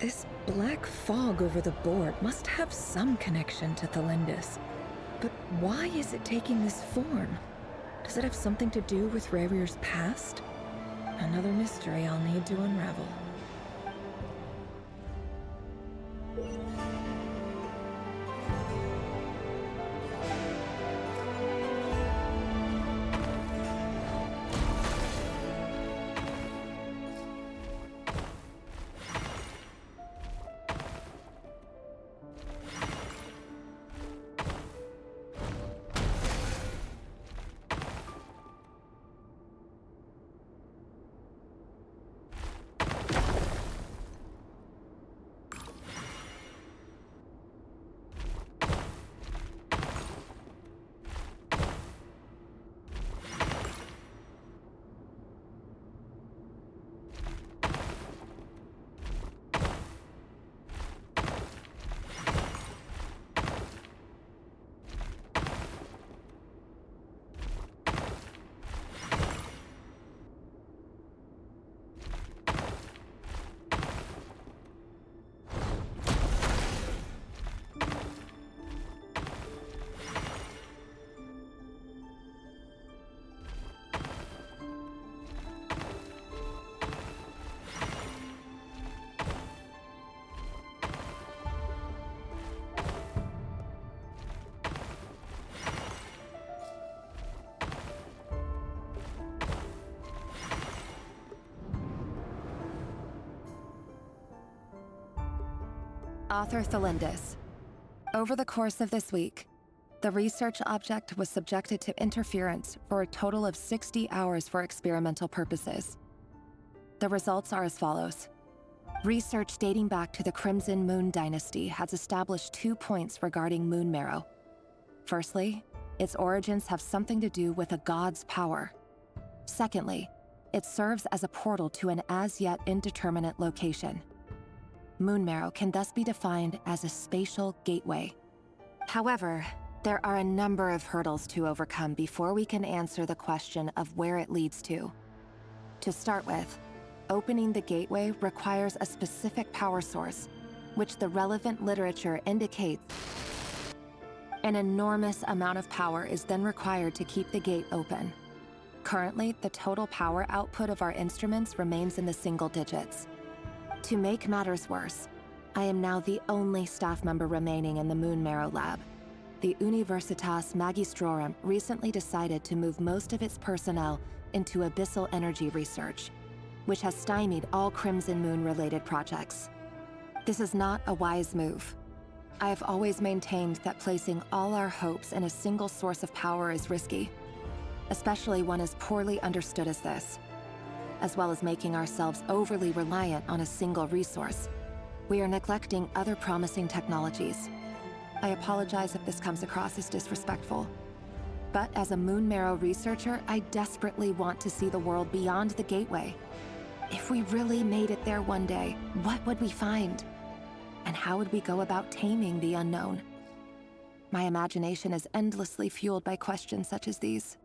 This black fog over the board must have some connection to Thelindis. But why is it taking this form? Does it have something to do with Rarir's past? Another mystery I'll need to unravel. Author Thelindis. Over the course of this week, the research object was subjected to interference for a total of 60 hours for experimental purposes. The results are as follows. Research dating back to the Crimson Moon Dynasty has established 2 points regarding moon marrow. Firstly, its origins have something to do with a god's power. Secondly, it serves as a portal to an as-yet indeterminate location. Moon marrow can thus be defined as a spatial gateway. However, there are a number of hurdles to overcome before we can answer the question of where it leads to. To start with, opening the gateway requires a specific power source, which the relevant literature indicates. An enormous amount of power is then required to keep the gate open. Currently, the total power output of our instruments remains in the single digits. To make matters worse, I am now the only staff member remaining in the Moon Marrow lab. The Universitas Magistrorum recently decided to move most of its personnel into abyssal energy research, which has stymied all Crimson Moon-related projects. This is not a wise move. I have always maintained that placing all our hopes in a single source of power is risky, especially one as poorly understood as this. As well as making ourselves overly reliant on a single resource, we are neglecting other promising technologies. I apologize if this comes across as disrespectful. But as a Moon Marrow researcher, I desperately want to see the world beyond the gateway. If we really made it there one day, what would we find? And how would we go about taming the unknown? My imagination is endlessly fueled by questions such as these.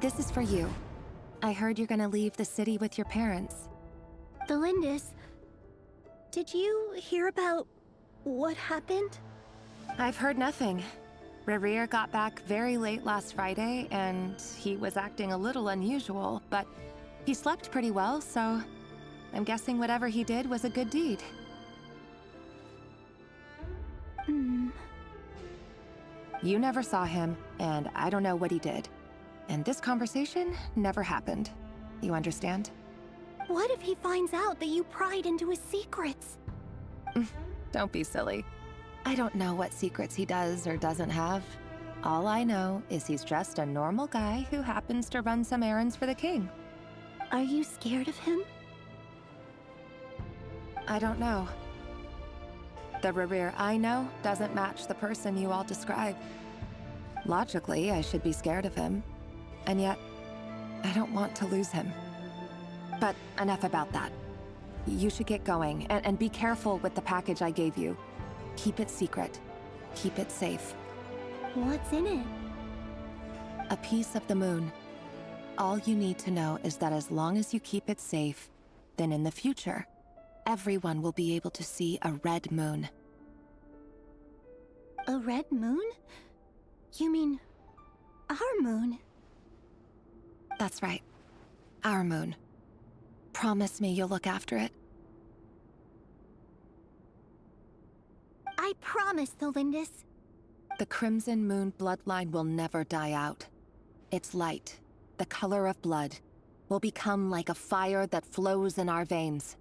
This is for you. I heard you're gonna leave the city with your parents. The Lindis. Did you hear about what happened? I've heard nothing. Rerir got back very late last Friday, and he was acting a little unusual, but he slept pretty well, so I'm guessing whatever he did was a good deed. You never saw him, and I don't know what he did. And this conversation never happened. You understand? What if he finds out that you pried into his secrets? Don't be silly. I don't know what secrets he does or doesn't have. All I know is he's just a normal guy who happens to run some errands for the king. Are you scared of him? I don't know. The Rerir I know doesn't match the person you all describe. Logically, I should be scared of him. And yet, I don't want to lose him. But enough about that. You should get going, and be careful with the package I gave you. Keep it secret. Keep it safe. What's in it? A piece of the moon. All you need to know is that as long as you keep it safe, then in the future, everyone will be able to see a red moon. A red moon? You mean our moon? That's right. Our moon. Promise me you'll look after it. I promise, the Lindis. The Crimson Moon bloodline will never die out. Its light, the color of blood, will become like a fire that flows in our veins,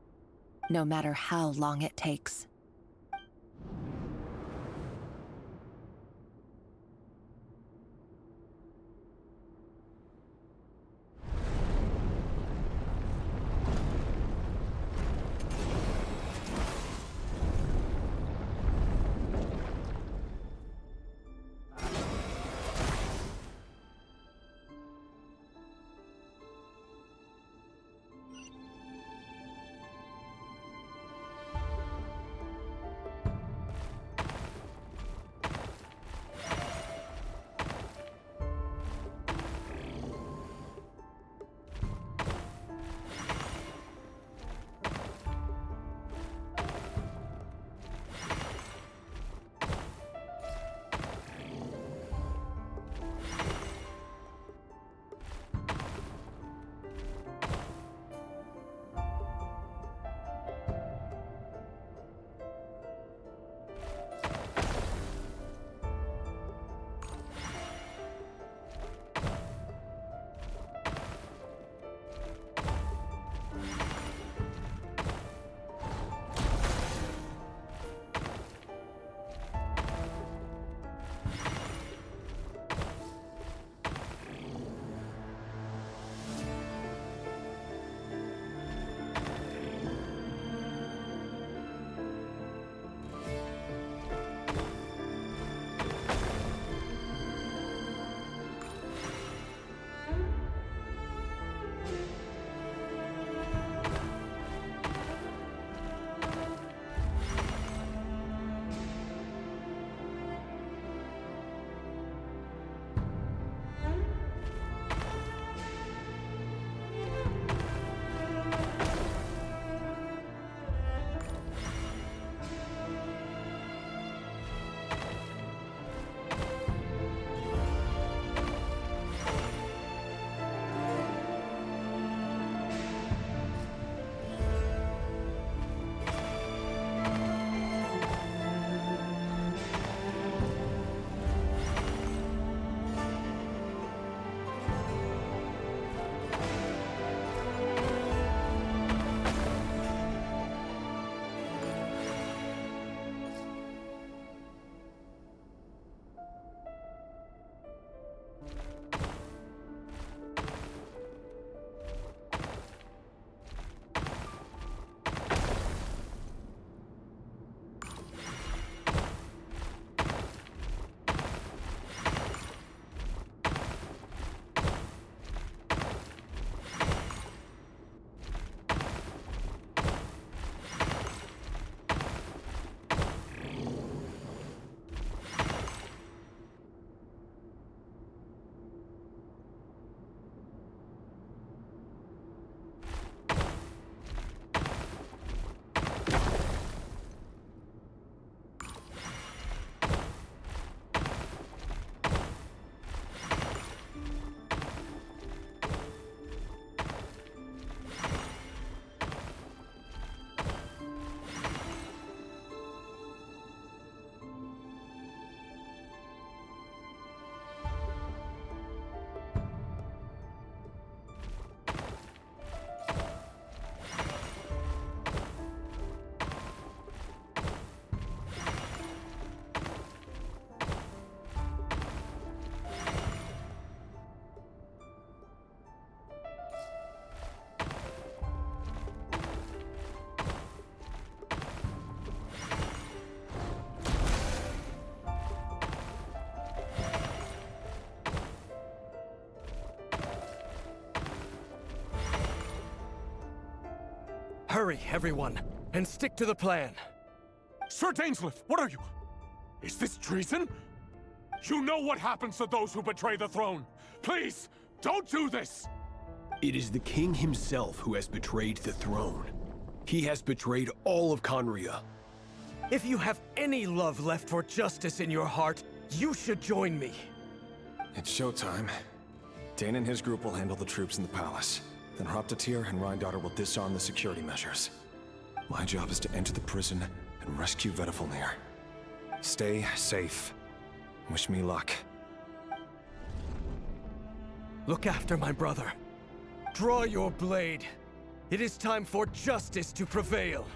no matter how long it takes. Hurry, everyone, and stick to the plan. Sir Dainsleif, what are you? Is this treason? You know what happens to those who betray the throne. Please, don't do this! It is the king himself who has betrayed the throne. He has betrayed all of Conria. If you have any love left for justice in your heart, you should join me. It's showtime. Dane and his group will handle the troops in the palace. Then Hraptatir and Rheindater will disarm the security measures. My job is to enter the prison and rescue Vedifalnir. Stay safe. Wish me luck. Look after my brother. Draw your blade. It is time for justice to prevail.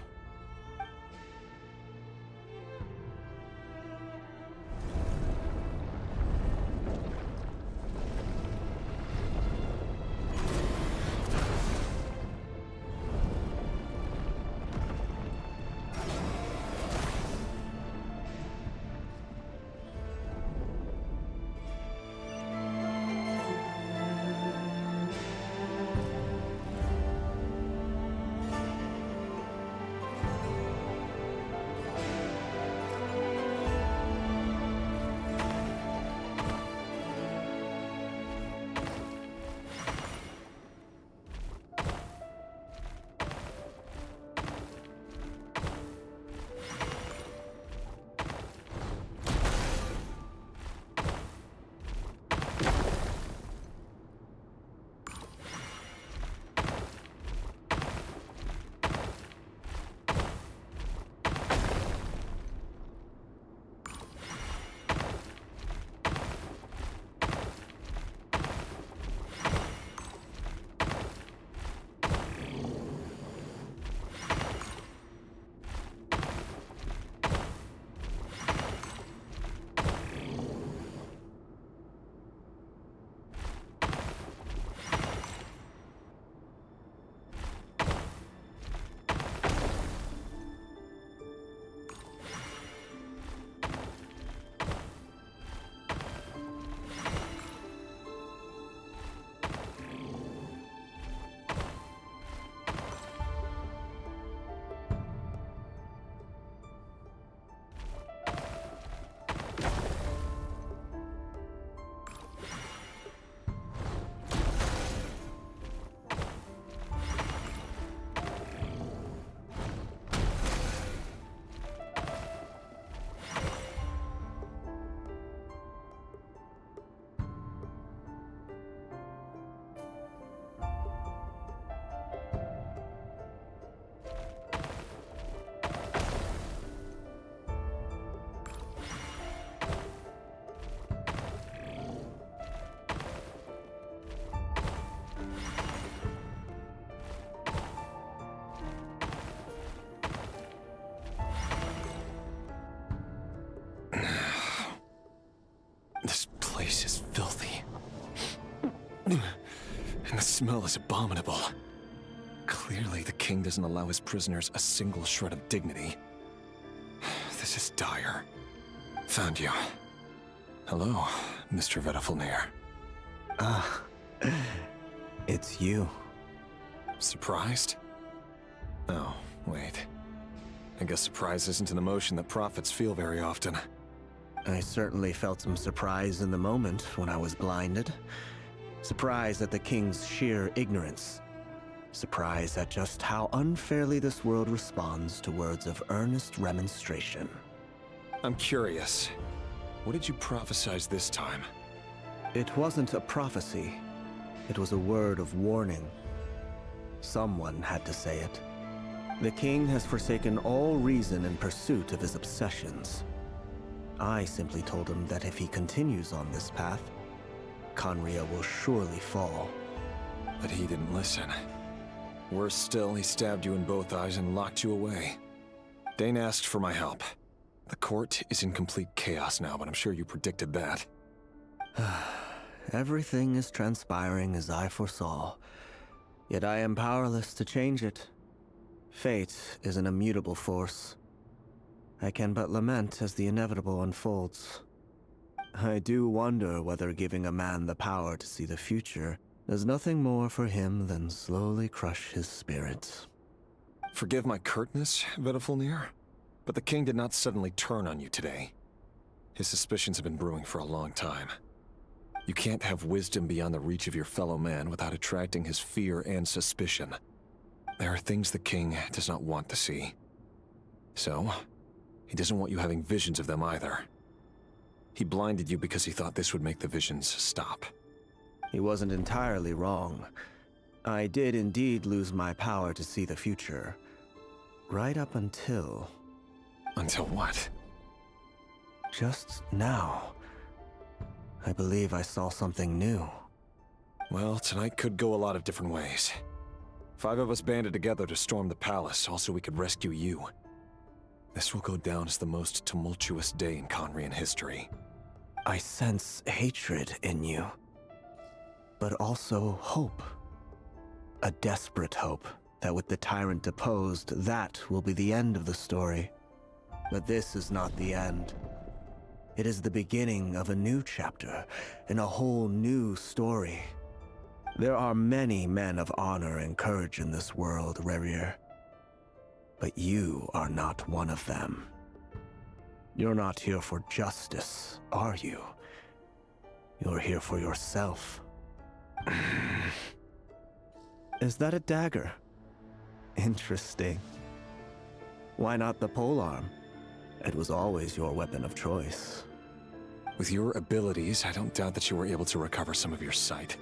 And the smell is abominable. Clearly, the king doesn't allow his prisoners a single shred of dignity. This is dire. Found you. Hello, Mr. Vedifalnir. Ah, it's you. Surprised? Oh, wait. I guess surprise isn't an emotion that prophets feel very often. I certainly felt some surprise in the moment when I was blinded. Surprise at the king's sheer ignorance. Surprise at just how unfairly this world responds to words of earnest remonstration. I'm curious. What did you prophesize this time? It wasn't a prophecy. It was a word of warning. Someone had to say it. The king has forsaken all reason in pursuit of his obsessions. I simply told him that if he continues on this path, Conria will surely fall. But he didn't listen. Worse still, he stabbed you in both eyes and locked you away. Dane asked for my help. The court is in complete chaos now, but I'm sure you predicted that. Everything is transpiring as I foresaw, yet I am powerless to change it. Fate is an immutable force. I can but lament as the inevitable unfolds. I do wonder whether giving a man the power to see the future does nothing more for him than slowly crush his spirit. Forgive my curtness, Vedifulnir, but the king did not suddenly turn on you today. His suspicions have been brewing for a long time. You can't have wisdom beyond the reach of your fellow man without attracting his fear and suspicion. There are things the king does not want to see. So, he doesn't want you having visions of them either. He blinded you because he thought this would make the visions stop. He wasn't entirely wrong. I did indeed lose my power to see the future. Right up until... Until what? Just now. I believe I saw something new. Well, tonight could go a lot of different ways. 5 of us banded together to storm the palace, also we could rescue you. This will go down as the most tumultuous day in Khaenri'ah history. I sense hatred in you. But also hope. A desperate hope that with the tyrant deposed, that will be the end of the story. But this is not the end. It is the beginning of a new chapter, in a whole new story. There are many men of honor and courage in this world, Rerir. But you are not one of them. You're not here for justice, are you? You're here for yourself. Is that a dagger? Interesting. Why not the polearm? It was always your weapon of choice. With your abilities, I don't doubt that you were able to recover some of your sight.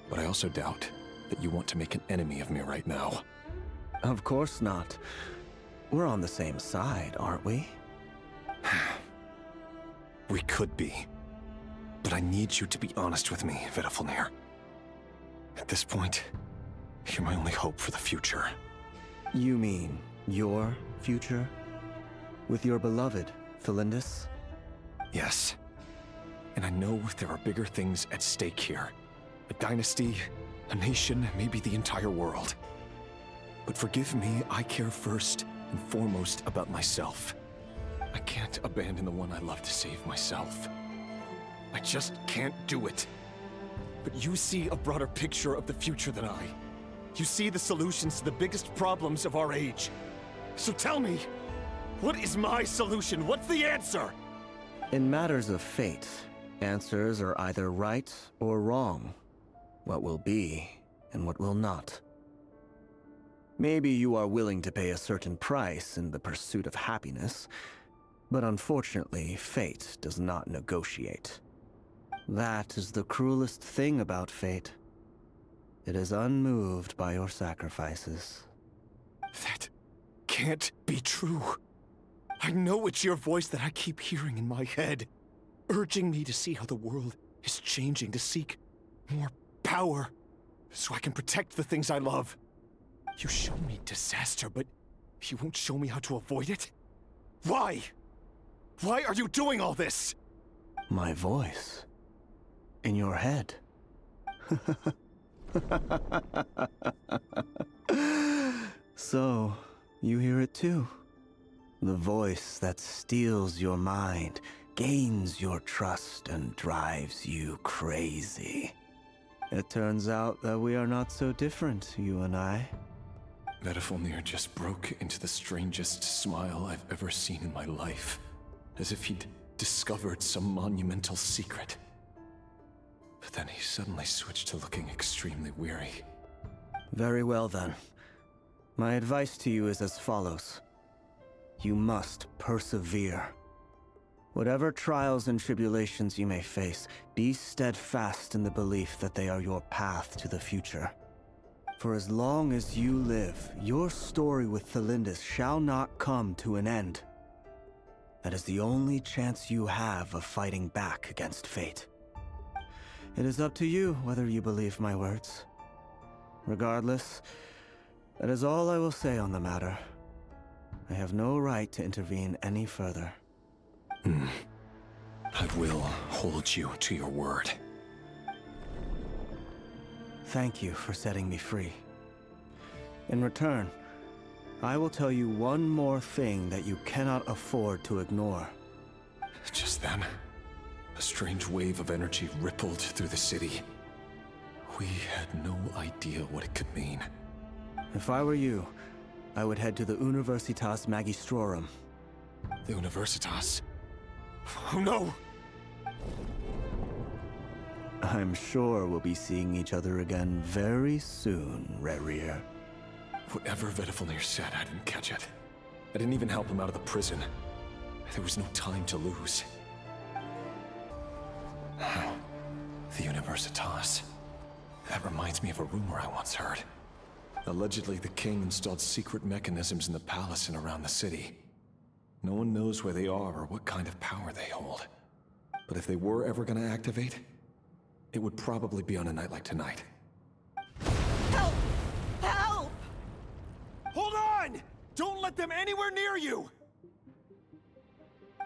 But I also doubt that you want to make an enemy of me right now. Of course not. We're on the same side, aren't we? We could be. But I need you to be honest with me, Vedifulnir. At this point, you're my only hope for the future. You mean your future? With your beloved, Thelindis? Yes. And I know there are bigger things at stake here. A dynasty, a nation, maybe the entire world. But forgive me, I care first and foremost about myself. I can't abandon the one I love to save myself. I just can't do it. But you see a broader picture of the future than I. You see the solutions to the biggest problems of our age. So tell me, what is my solution? What's the answer? In matters of fate, answers are either right or wrong. What will be, and what will not. Maybe you are willing to pay a certain price in the pursuit of happiness, but unfortunately, fate does not negotiate. That is the cruelest thing about fate. It is unmoved by your sacrifices. That can't be true. I know it's your voice that I keep hearing in my head, urging me to see how the world is changing, to seek more power, so I can protect the things I love. You show me disaster, but you won't show me how to avoid it? Why? Why are you doing all this? My voice. In your head. So, you hear it too? The voice that steals your mind, gains your trust, and drives you crazy. It turns out that we are not so different, you and I. Vedifulnir just broke into the strangest smile I've ever seen in my life, as if he'd discovered some monumental secret. But then he suddenly switched to looking extremely weary. Very well then. My advice to you is as follows. You must persevere. Whatever trials and tribulations you may face, be steadfast in the belief that they are your path to the future. For as long as you live, your story with Thelindis shall not come to an end. That is the only chance you have of fighting back against fate. It is up to you whether you believe my words. Regardless, that is all I will say on the matter. I have no right to intervene any further. I will hold you to your word. Thank you for setting me free. In return, I will tell you one more thing that you cannot afford to ignore. Just then, a strange wave of energy rippled through the city. We had no idea what it could mean. If I were you, I would head to the Universitas Magistrorum. The Universitas? Oh no! I'm sure we'll be seeing each other again very soon, Rerir. Whatever Vedifalnir said, I didn't catch it. I didn't even help him out of the prison. There was no time to lose. The Universitas. That reminds me of a rumor I once heard. Allegedly, the king installed secret mechanisms in the palace and around the city. No one knows where they are or what kind of power they hold. But if they were ever gonna activate, it would probably be on a night like tonight. Help! Help! Hold on! Don't let them anywhere near you!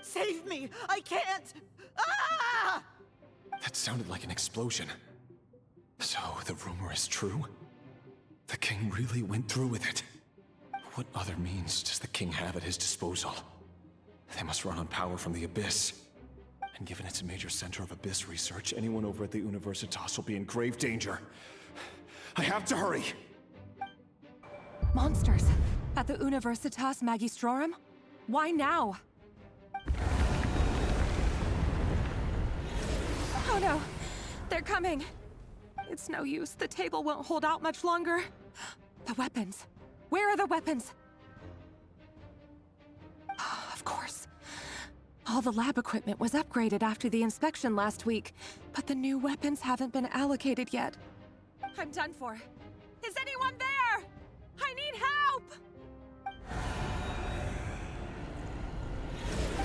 Save me! I can't! Ah! That sounded like an explosion. So, the rumor is true? The king really went through with it? What other means does the king have at his disposal? They must run on power from the Abyss. And given it's a major center of Abyss research, anyone over at the Universitas will be in grave danger. I have to hurry! Monsters! At the Universitas Magistrorum? Why now? Oh no! They're coming! It's no use. The table won't hold out much longer. The weapons. Where are the weapons? Of course. All the lab equipment was upgraded after the inspection last week, but the new weapons haven't been allocated yet. I'm done for. Is anyone there? I need help!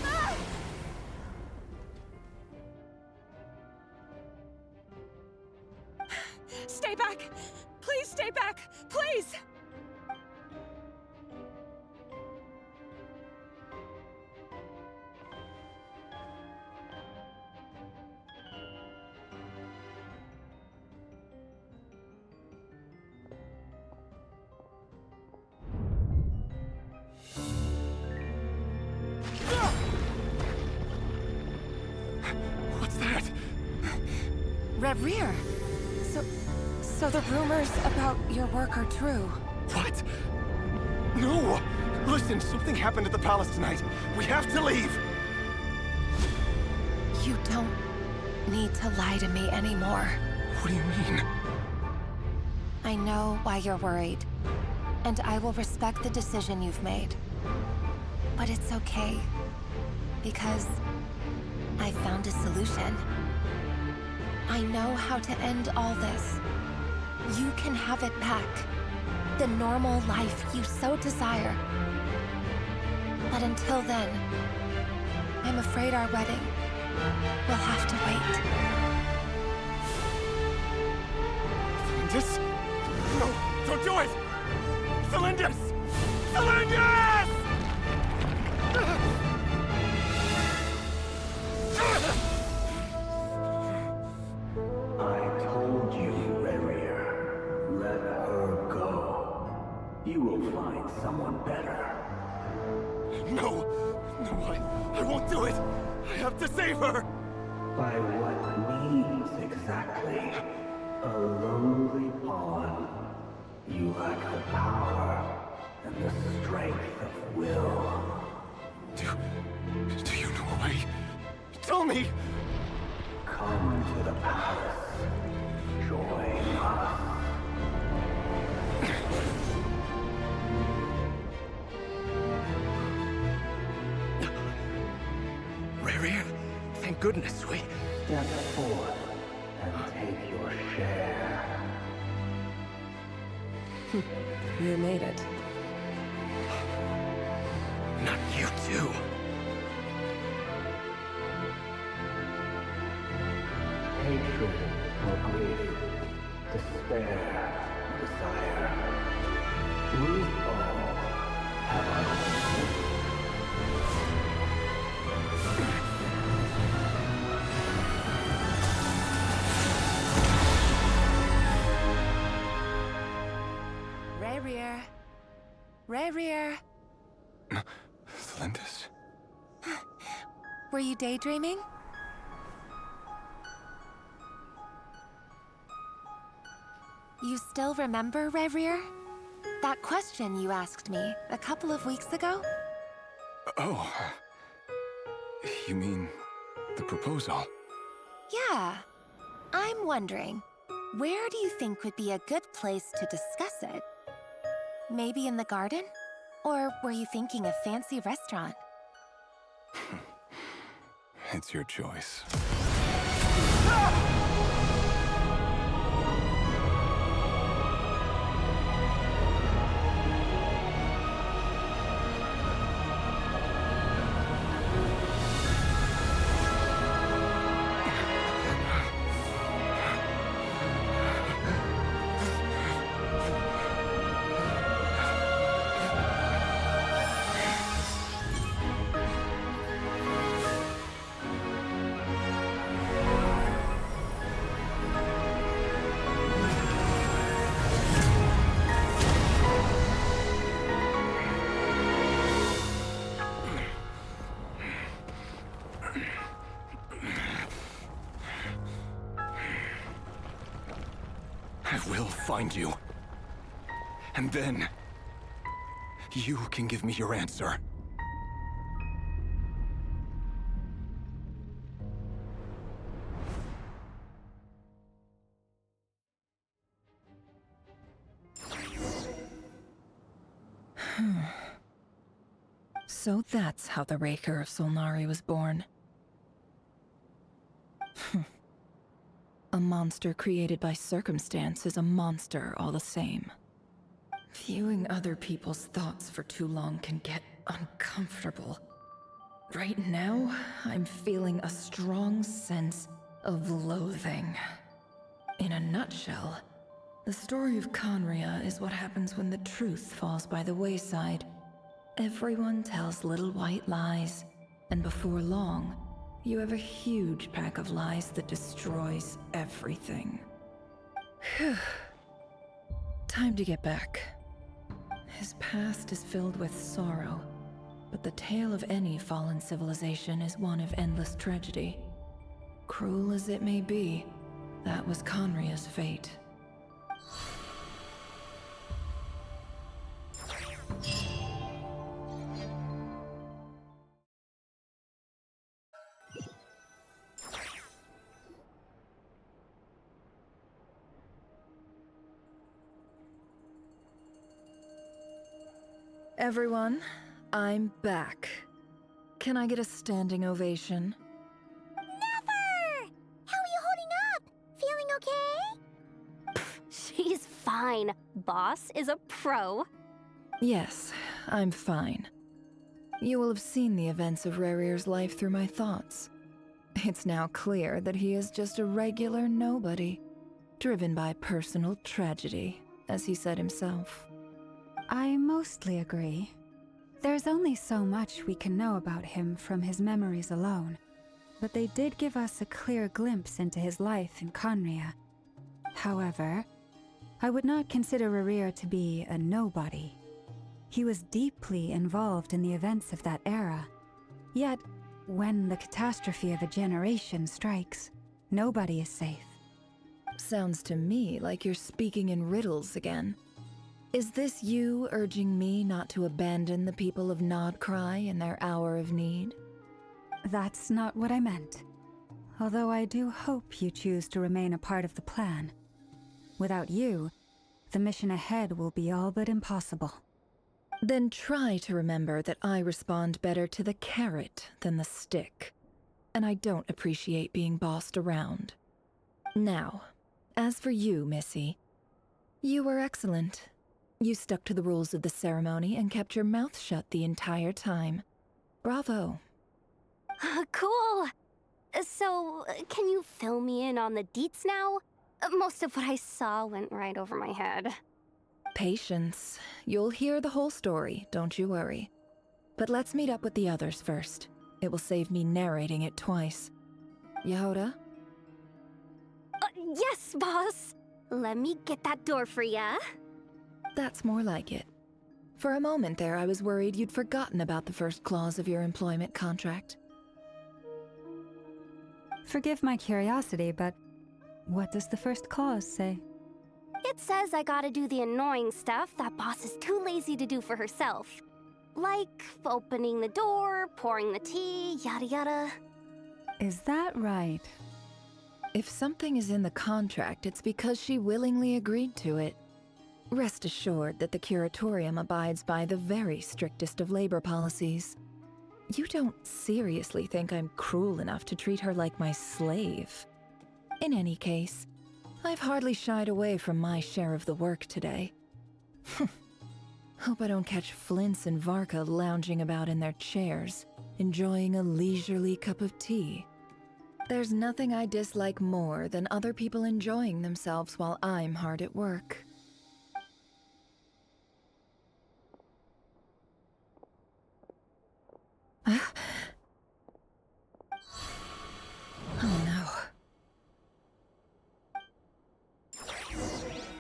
Ah! Stay back! Please stay back! Please! What's that? Rerir! So the rumors about your work are true. What? No! Listen, something happened at the palace tonight. We have to leave! You don't need to lie to me anymore. What do you mean? I know why you're worried, and I will respect the decision you've made. But it's okay, because I found a solution. I know how to end all this. You can have it back. The normal life you so desire. But until then, I'm afraid our wedding will have to wait. Cylindus? No, don't do it! Cylindus! Cylindus! I told you, Rerir. Let her go. You will find someone better. No! I won't do it! I have to save her! By what means exactly? A lowly pawn. You lack the power and the strength of will. Do you know a way? Tell me! Come to the palace. Join us. Rerir, thank goodness we... Step forth and take your share. You made it. Not you too. Hatred or grief, despair or desire. We all have our own. Rerir. Rerir. Cylindus? Were you daydreaming? You still remember, Rerir? That question you asked me a couple of weeks ago? Oh. You mean the proposal? Yeah. I'm wondering, where do you think would be a good place to discuss it? Maybe in the garden? Or were you thinking a fancy restaurant? It's your choice. I will find you. And then, you can give me your answer. So that's how the Raker of Solnari was born. A monster created by circumstance is a monster all the same. Viewing other people's thoughts for too long can get uncomfortable. Right now, I'm feeling a strong sense of loathing. In a nutshell, the story of Khaenri'ah is what happens when the truth falls by the wayside. Everyone tells little white lies, and before long, you have a huge pack of lies that destroys everything. Phew. Time to get back. His past is filled with sorrow, but the tale of any fallen civilization is one of endless tragedy. Cruel as it may be, that was Khaenri'ah's fate. Everyone, I'm back. Can I get a standing ovation? Never! How are you holding up? Feeling okay? She's fine. Boss is a pro. Yes, I'm fine. You will have seen the events of Rarir's life through my thoughts. It's now clear that he is just a regular nobody, driven by personal tragedy, as he said himself. I mostly agree. There's only so much we can know about him from his memories alone, but they did give us a clear glimpse into his life in Khaenri'ah. However, I would not consider Rarir to be a nobody. He was deeply involved in the events of that era. Yet, when the catastrophe of a generation strikes, nobody is safe. Sounds to me like you're speaking in riddles again. Is this you urging me not to abandon the people of Nod Krai in their hour of need? That's not what I meant. Although I do hope you choose to remain a part of the plan. Without you, the mission ahead will be all but impossible. Then try to remember that I respond better to the carrot than the stick. And I don't appreciate being bossed around. Now, as for you, Missy, you were excellent. You stuck to the rules of the ceremony and kept your mouth shut the entire time. Bravo. Cool. So, can you fill me in on the deets now? Most of what I saw went right over my head. Patience. You'll hear the whole story, don't you worry. But let's meet up with the others first. It will save me narrating it twice. Yehoda? Yes, boss. Let me get that door for ya. That's more like it. For a moment there, I was worried you'd forgotten about the first clause of your employment contract. Forgive my curiosity, but what does the first clause say? It says I gotta do the annoying stuff that boss is too lazy to do for herself. Like opening the door, pouring the tea, yada yada. Is that right? If something is in the contract, it's because she willingly agreed to it. Rest assured that the Curatorium abides by the very strictest of labor policies. You don't seriously think I'm cruel enough to treat her like my slave? In any case, I've hardly shied away from my share of the work today. Hope I don't catch Flintz and Varka lounging about in their chairs, enjoying a leisurely cup of tea. There's nothing I dislike more than other people enjoying themselves while I'm hard at work.